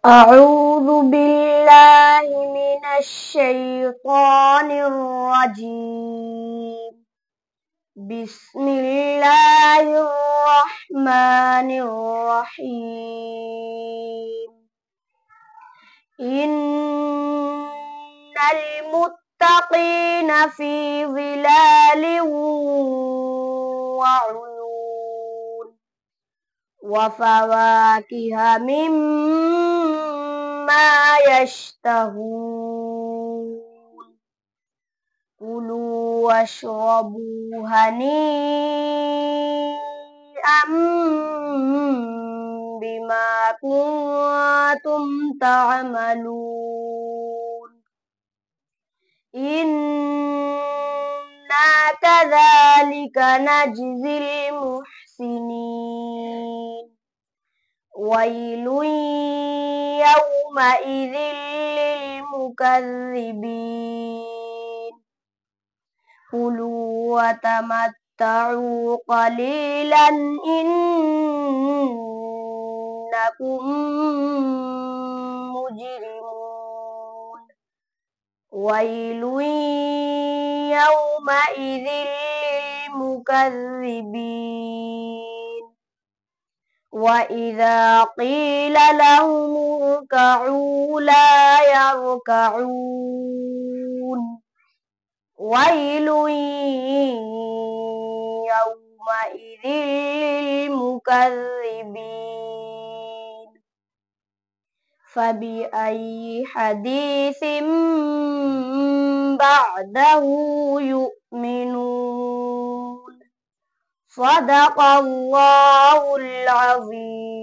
أعوذ بالله من الشيطان الرجيم. بسم الله الرحمن الرحيم. إن المتقين في ظلال وعيون وفواكه مما يشتهون. كلوا واشربوا هنيئا بما كنتم تعملون. إنا كذلك نجزي المحسنين. ويل يومئذ للمكذبين. كلوا وتمتعوا قليلا إنكم مجرمون. ويل يومئذ للمكذبين. وإذا قيل لهم اركعوا لا يركعون. ويل يومئذ للمكذبين. فبأي حديث بعده يؤمنون. صدق الله العظيم.